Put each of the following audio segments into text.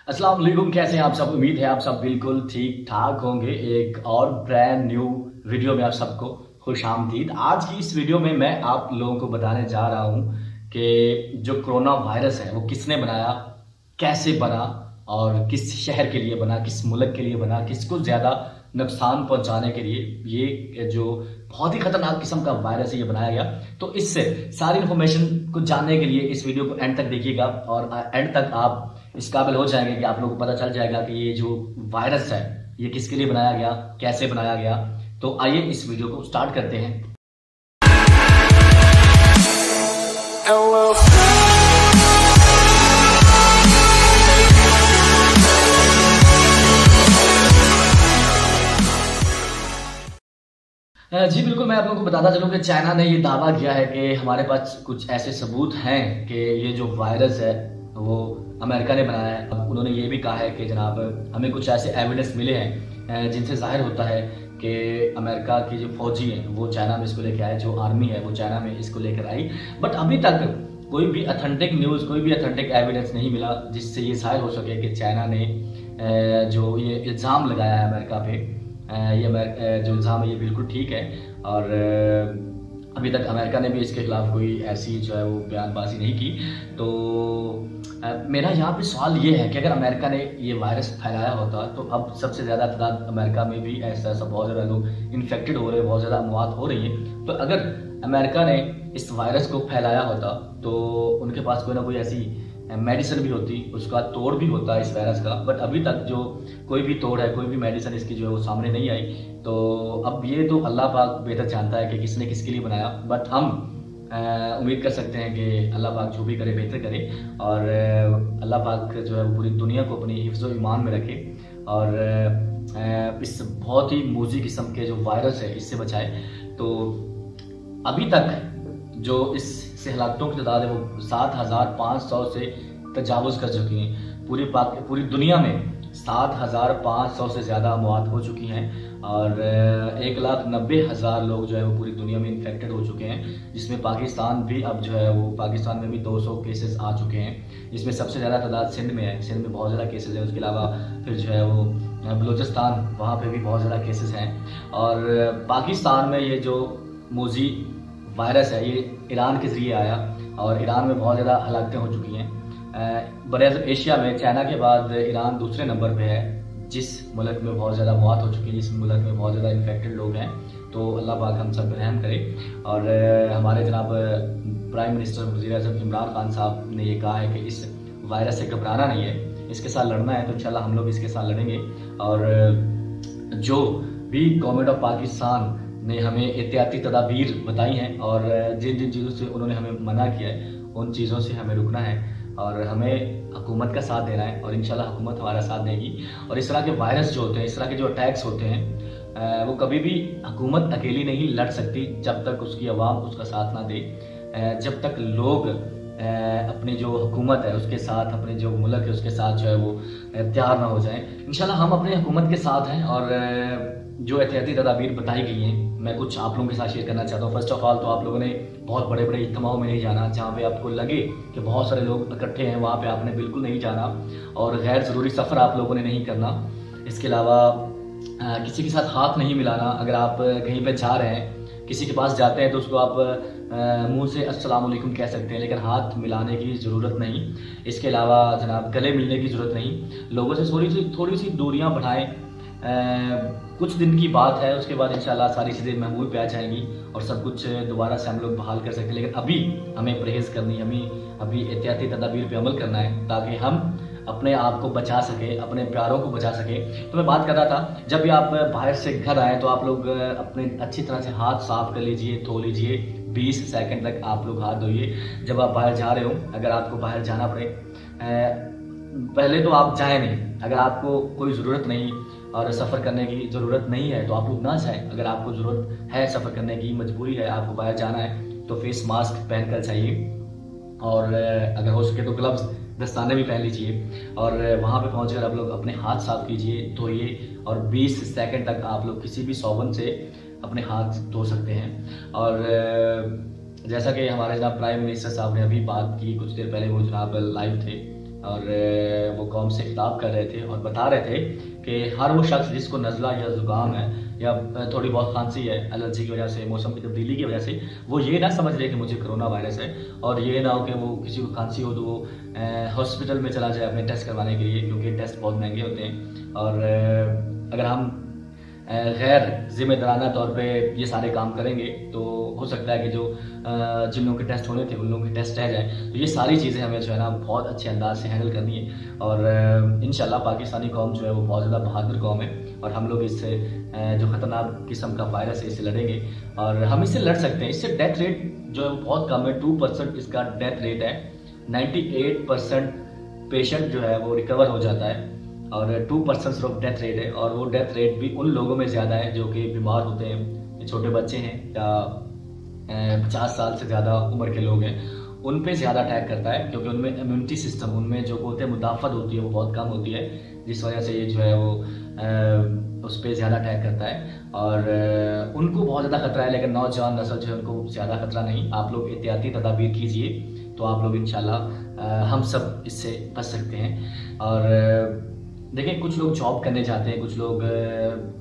अस्सलाम वालेकुम, कैसे हैं आप सब। उम्मीद है आप सब बिल्कुल ठीक ठाक होंगे। एक और ब्रांड न्यू वीडियो में आप सबको खुश आमदीद। आज की इस वीडियो में मैं आप लोगों को बताने जा रहा हूं कि जो कोरोना वायरस है वो किसने बनाया, कैसे बना और किस शहर के लिए बना, किस मुल्क के लिए बना, किसको ज्यादा नुकसान पहुंचाने के लिए ये जो बहुत ही खतरनाक किस्म का वायरस है ये बनाया गया। तो इससे सारी इन्फॉर्मेशन को जानने के लिए इस वीडियो को एंड तक देखिएगा और एंड तक आप इस काबिल हो जाएंगे कि आप लोगों को पता चल जाएगा कि ये जो वायरस है ये किसके लिए बनाया गया, कैसे बनाया गया। तो आइए इस वीडियो को स्टार्ट करते हैं। जी बिल्कुल, मैं आप लोगों को बताता चलूं कि चाइना ने ये दावा किया है कि हमारे पास कुछ ऐसे सबूत हैं कि ये जो वायरस है वो अमेरिका ने बनाया है। उन्होंने ये भी कहा है कि जनाब हमें कुछ ऐसे एविडेंस मिले हैं जिनसे जाहिर होता है कि अमेरिका की जो फौजी हैं वो चाइना में इसको लेकर आए, जो आर्मी है वो चाइना में इसको लेकर आई। बट अभी तक कोई भी ऑथेंटिक न्यूज़, कोई भी ऑथेंटिक एविडेंस नहीं मिला जिससे ये जाहिर हो सके कि चाइना ने जो ये इल्ज़ाम लगाया है अमेरिका पे, ये जो इल्ज़ाम है ये बिल्कुल ठीक है। और अभी तक अमेरिका ने भी इसके खिलाफ कोई ऐसी जो है वो बयानबाजी नहीं की। तो मेरा यहाँ पे सवाल ये है कि अगर अमेरिका ने ये वायरस फैलाया होता तो अब सबसे ज़्यादा तादाद अमेरिका में भी ऐसा बहुत ज़्यादा लोग इन्फेक्टेड हो रहे हैं, बहुत ज़्यादा अमवात हो रही है। तो अगर अमेरिका ने इस वायरस को फैलाया होता तो उनके पास कोई ना कोई ऐसी मेडिसिन भी होती, उसका तोड़ भी होता है इस वायरस का। बट अभी तक जो कोई भी तोड़ है, कोई भी मेडिसिन इसकी जो है वो सामने नहीं आई। तो अब ये तो अल्लाह पाक बेहतर जानता है कि किसने किसके लिए बनाया। बट हम उम्मीद कर सकते हैं कि अल्लाह पाक जो भी करे बेहतर करे और अल्लाह पाक जो है वो पूरी दुनिया को अपनी हिफ्ज़ व ईमान में रखे और इस बहुत ही मूजी किस्म के जो वायरस है इससे बचाए। तो अभी तक जो इससे हलाकतों की तादाद है वो 7,500 से तजावुज़ कर चुकी हैं। पूरी दुनिया में 7,500 से ज़्यादा अमवात हो चुकी हैं और 1,90,000 लोग जो है वो पूरी दुनिया में इन्फेक्टेड हो चुके हैं, जिसमें पाकिस्तान भी अब जो है वो पाकिस्तान में भी 200 केसेस आ चुके हैं, जिसमें सबसे ज़्यादा तादाद सिंध में है। सिंध में बहुत ज़्यादा केसेस है। उसके अलावा फिर जो है वो बलूचिस्तान, वहाँ पे भी बहुत ज़्यादा केसेस हैं। और पाकिस्तान में ये जो मूजी वायरस है ये ईरान के ज़रिए आया और ईरान में बहुत ज़्यादा हलाकतें हो चुकी हैं। बराज़ एशिया में चाइना के बाद ईरान दूसरे नंबर पे है जिस मुल्क में बहुत ज़्यादा मौत हो चुकी है, जिस मुल्क में बहुत ज़्यादा इन्फेक्टेड लोग हैं। तो अल्लाह पाक हम सब रहम करे। और हमारे जनाब प्राइम मिनिस्टर वज़ीर आज़म इमरान खान साहब ने ये कहा है कि इस वायरस से घबराना नहीं है, इसके साथ लड़ना है। तो इंशाल्लाह हम लोग इसके साथ लड़ेंगे। और जो भी गवर्नमेंट ऑफ पाकिस्तान ने हमें एहतियाती तदाबीर बताई हैं और जिन जिन चीज़ों से उन्होंने हमें मना किया है उन चीज़ों से हमें रुकना है और हमें हुकूमत का साथ देना है और इंशाल्लाह हुकूमत हमारा साथ देगी। और इस तरह के वायरस जो होते हैं, इस तरह के जो अटैक्स होते हैं वो कभी भी हुकूमत अकेली नहीं लड़ सकती जब तक उसकी आवाम उसका साथ ना दे, जब तक लोग अपनी जो हुकूमत है उसके साथ, अपने जो मुल्क है उसके साथ जो है वो तैयार ना हो जाए। इंशाल्लाह हम अपनी हुकूमत के साथ हैं और जो एहतियाती तदाबीर बताई गई हैं मैं कुछ आप लोगों के साथ शेयर करना चाहता हूँ। फर्स्ट ऑफ ऑल तो आप लोगों ने बहुत बड़े बड़े इज्तिमाओं में नहीं जाना, जहाँ पे आपको लगे कि बहुत सारे लोग इकट्ठे हैं वहाँ पे आपने बिल्कुल नहीं जाना। और गैर ज़रूरी सफ़र आप लोगों ने नहीं करना। इसके अलावा किसी के साथ हाथ नहीं मिलाना। अगर आप कहीं पर जा रहे हैं, किसी के पास जाते हैं तो उसको आप मुंह से अस्सलाम वालेकुम कह सकते हैं, लेकिन हाथ मिलाने की ज़रूरत नहीं। इसके अलावा जनाब गले मिलने की ज़रूरत नहीं। लोगों से थोड़ी सी दूरियाँ बढ़ाएँ। कुछ दिन की बात है, उसके बाद इंशाल्लाह सारी चीज़ें महमूल पे आ जाएंगी और सब कुछ दोबारा से हम लोग बहाल कर सकते हैं। लेकिन अभी हमें परहेज़ करनी, हमें अभी एहतियाती तदाबीर पे अमल करना है ताकि हम अपने आप को बचा सके, अपने प्यारों को बचा सके। तो मैं बात कर रहा था, जब भी आप बाहर से घर आए तो आप लोग अपने अच्छी तरह से हाथ साफ कर लीजिए, धो लीजिए। 20 सेकंड तक आप लोग हाथ धोइए जब आप बाहर जा रहे हो। अगर आपको बाहर जाना पड़े, पहले तो आप जाए नहीं। अगर आपको कोई ज़रूरत नहीं और सफ़र करने की ज़रूरत नहीं है तो आप लोग ना जाएं। अगर आपको ज़रूरत है सफ़र करने की, मजबूरी है, आपको बाहर जाना है तो फेस मास्क पहन कर जाइए और अगर हो सके तो ग्लव्स, दस्ताने भी पहन लीजिए। और वहाँ पे पहुँच कर आप लोग अपने हाथ साफ कीजिए, धोइए और 20 सेकंड तक आप लोग किसी भी साबुन से अपने हाथ धो सकते हैं। और जैसा कि हमारे जनाब प्राइम मिनिस्टर साहब ने अभी बात की कुछ देर पहले, वो जनाब लाइव थे और वो कौम से खिताब कर रहे थे और बता रहे थे कि हर वो शख्स जिसको नज़ला या ज़ुकाम है या थोड़ी बहुत खांसी है एलर्जी की वजह से, मौसम की तब्दीली की वजह से, वो ये ना समझ रहे कि मुझे कोरोना वायरस है, और ये ना हो कि वो किसी को खांसी हो तो वो हॉस्पिटल में चला जाए अपने टेस्ट करवाने के लिए, क्योंकि टेस्ट बहुत महंगे होते हैं। और अगर हम गैर जिम्मेदाराना तौर पे ये सारे काम करेंगे तो हो सकता है कि जो जिन लोगों के टेस्ट होने थे उन लोगों के टेस्ट रह जाए। तो ये सारी चीज़ें हमें जो है ना बहुत अच्छे अंदाज से हैंडल करनी है, और इंशाल्लाह पाकिस्तानी कौम जो है वो बहुत ज़्यादा बहादुर कौम है, और हम लोग इससे जो ख़तरनाक किस्म का वायरस है इससे लड़ेंगे, और हम इससे लड़ सकते हैं। इससे डेथ रेट जो है वो बहुत कम है, 2% इसका डेथ रेट है। 98% पेशेंट जो है वो रिकवर हो जाता है, और 2% सिर्फ डेथ रेट है, और वो डेथ रेट भी उन लोगों में ज़्यादा है जो कि बीमार होते हैं, छोटे बच्चे हैं या 50 साल से ज़्यादा उम्र के लोग हैं, उन पे ज़्यादा अटैक करता है, क्योंकि उनमें इम्यूनिटी सिस्टम, उनमें जो होते हैं मुदाफ़त होती है वो बहुत कम होती है, जिस वजह से ये जो है वो उस पर ज़्यादा अटैक करता है, और उनको बहुत ज़्यादा खतरा है। लेकिन नौजवान नस्ल जो है उनको ज़्यादा खतरा नहीं। आप लोग एहतियाती तदाबीर कीजिए तो आप लोग इंशाल्लाह हम सब इससे बच सकते हैं। और देखिए, कुछ लोग जॉब करने जाते हैं, कुछ लोग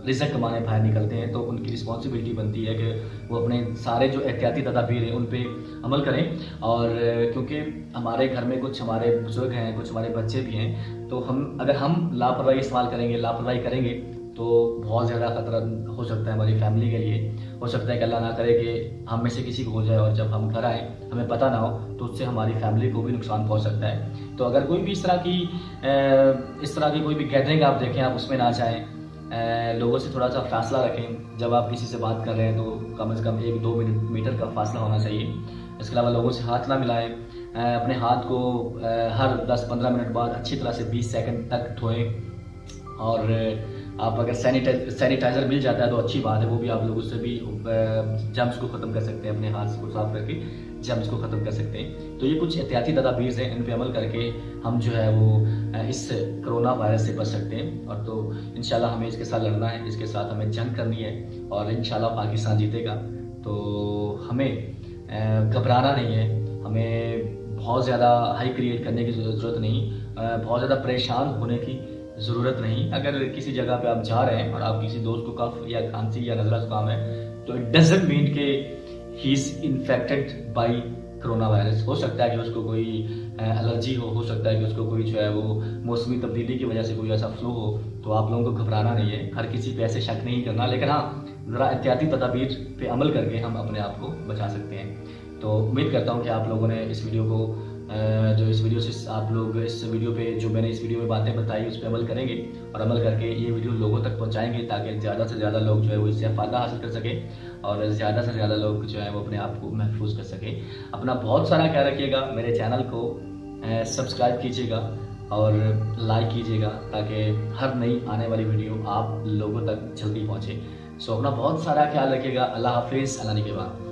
रिज़्क कमाने बाहर निकलते हैं, तो उनकी रिस्पॉन्सिबिलिटी बनती है कि वो अपने सारे जो एहतियाती तदाबीर हैं उन पे अमल करें। और क्योंकि हमारे घर में कुछ हमारे बुजुर्ग हैं, कुछ हमारे बच्चे भी हैं, तो अगर हम लापरवाही इस्तेमाल करेंगे, लापरवाही करेंगे तो बहुत ज़्यादा खतरा हो सकता है हमारी फैमिली के लिए। हो सकता है कि अल्लाह ना करे कि हम में से किसी को हो जाए, और जब हम घर आए हमें पता ना हो तो उससे हमारी फैमिली को भी नुकसान पहुंच सकता है। तो अगर कोई भी इस तरह की कोई भी गैदरिंग आप देखें, आप उसमें ना जाएं। लोगों से थोड़ा सा फासला रखें। जब आप किसी से बात कर रहे हैं तो कम से कम 1-2 मीटर का फासला होना चाहिए। इसके अलावा लोगों से हाथ ना मिलाएं। अपने हाथ को हर 10-15 मिनट बाद अच्छी तरह से 20 सेकंड तक धोएं। और आप अगर सैनिटाइज़र मिल जाता है तो अच्छी बात है, वो भी आप लोग उससे भी जर्म्स को ख़त्म कर सकते हैं, अपने हाथ को साफ करके जर्म्स को ख़त्म कर सकते हैं। तो ये कुछ एहतियाती तदाबीर हैं, इन पे अमल करके हम जो है वो इस कोरोना वायरस से बच सकते हैं। और तो इंशाल्लाह हमें इसके साथ लड़ना है, इसके साथ हमें जंग करनी है, और इंशाल्लाह पाकिस्तान जीतेगा। तो हमें घबराना नहीं है, हमें बहुत ज़्यादा हाई क्रिएट करने की ज़रूरत नहीं, बहुत ज़्यादा परेशान होने की ज़रूरत नहीं। अगर किसी जगह पे आप जा रहे हैं और आप किसी दोस्त को कफ या खांसी या नज़ला ज़ुकाम है, तो इट डजंट मीन के he is infected by corona virus. हो सकता है कि उसको कोई एलर्जी हो सकता है कि उसको कोई जो है वो मौसमी तब्दीली की वजह से कोई ऐसा फ्लू हो। तो आप लोगों को घबराना नहीं है, हर किसी पे ऐसे शक नहीं करना, लेकिन हाँ, ज़रा एहतियाती तदाबीर पे अमल करके हम अपने आप को बचा सकते हैं। तो उम्मीद करता हूँ कि आप लोगों ने इस वीडियो को इस वीडियो पे जो मैंने इस वीडियो में बातें बताई उस पर अमल करेंगे, और अमल करके ये वीडियो लोगों तक पहुंचाएंगे, ताकि ज़्यादा से ज़्यादा लोग जो है वो इससे फ़ायदा हासिल कर सकें, और ज़्यादा से ज़्यादा लोग जो है वो अपने आप को महफूज कर सकें। अपना बहुत सारा ख्याल रखिएगा, मेरे चैनल को सब्सक्राइब कीजिएगा और लाइक कीजिएगा, ताकि हर नई आने वाली वीडियो आप लोगों तक जल्दी पहुँचे। सो अपना बहुत सारा ख्याल रखिएगा। अल्लाह हाफिज़, अल्लाह निगहबान।